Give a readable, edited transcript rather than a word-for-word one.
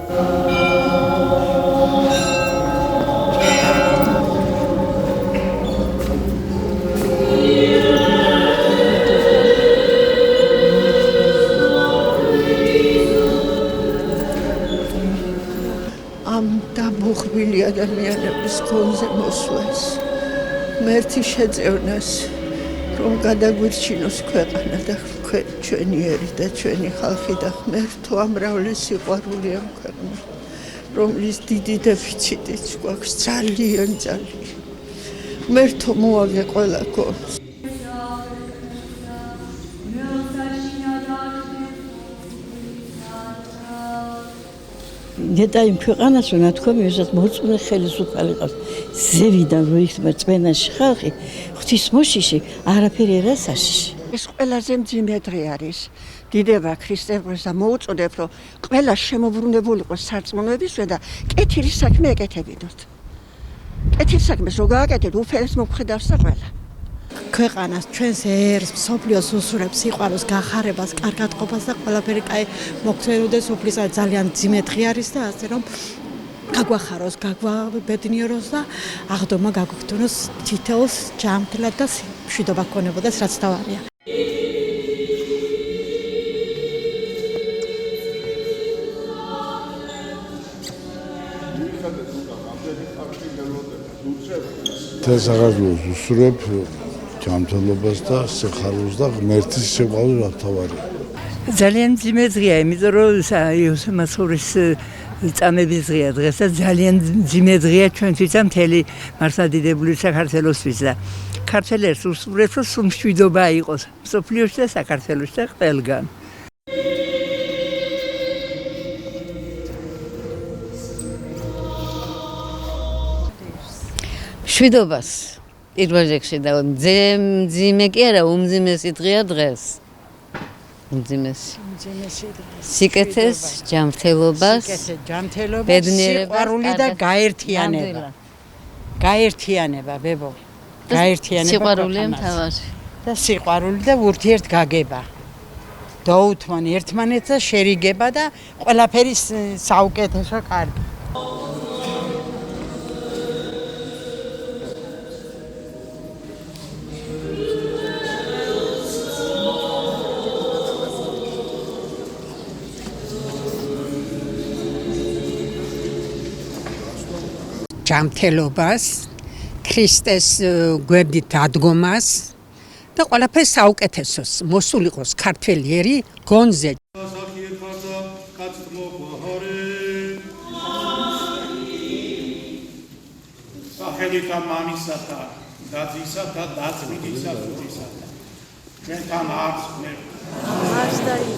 ამ დამოხბილი ადამიანების გონზე მოსვლას მერთი შეწევნას რომ გადაგვირჩინოს ქვეყანა და ჩვენიერი და ჩვენი ხალხი და ღმერთო ამრავლეს სიყვარული ამ ქვეყნად რომლის დიდი დეფიციტიც გვაქვს ძალიან ღმერთო მოაგე ყველა გონს Neta იმ ქვეყანას რომ თქვენ ვისაც მოწმე ხელისუფალი ყავს ზევიდან რო იქნება წმენაში ხალხი ღვთის მოშიში არაფერი არ ასაშიში ეს ყველაზე მძიმე დღე არის დიდება ქრისტეს და მოუწოდებ რომ ყველა შემოbrunებულიყო სარწმუნოებისვე და კეთილი საქმე ეკეთებინოთ კეთილ საქმეს რო გააკეთეთ უფერეს მოგხედავს და ყველა ქვეყანას ჩვენს ერს მსოფლიოს უსურებს სიყვარულს გახარებას კარგადყოფას და ყველაფერი კაი მოგცემდეს უფლისა ძალიან მძიმე დღე არის და ასე რომ გაგვახაროს გაგვაბედნიეროს და აღდომა გაგვიგდონოს თითოეულს ჯანმრთელად და მშვიდობა გქონებოდეს რაც თავარია დასაღებულს უსურებ ჯანმრთელობას და სიხარულს და ღმერთის სიყვარულს რა თავარია. ძალიან მძიმე დღეა, იმიტომ რომ იოსებ მასურის წამების დღეა დღეს და ძალიან მძიმე დღეა ჩვენთვის და მთელი მართლმადიდებლური საქართველოსთვის და ქართველებს უსურვებს რომ სულ მშვიდობა იყოს მსოფლიოში და საქართველოში და ყველგან. მშვიდობას პირველ რიგში და მძიმე კი არა უმძიმესი დღეა დღეს უმძიმესი სიკეთეს ჯანმრთელობას სიყვარული და გაერთიანება ბებო გაერთიანება სიყვარულია მთავარი და სიყვარული და ურთიერთგაგება დაუთმან ერთმანეთს და შერიგება და ყველაფერი საუკეთესო კარგი ჯანმრთელობას, ქრისტეს გვერდით დადგომას და ყველაფერს საუკეთესოს მოსულიყოს ქართველი ერი გონზე. სახელითა მამისათა და ძისათა და წმინდისა ღვთისათა ჩვენთან არს ღმერთი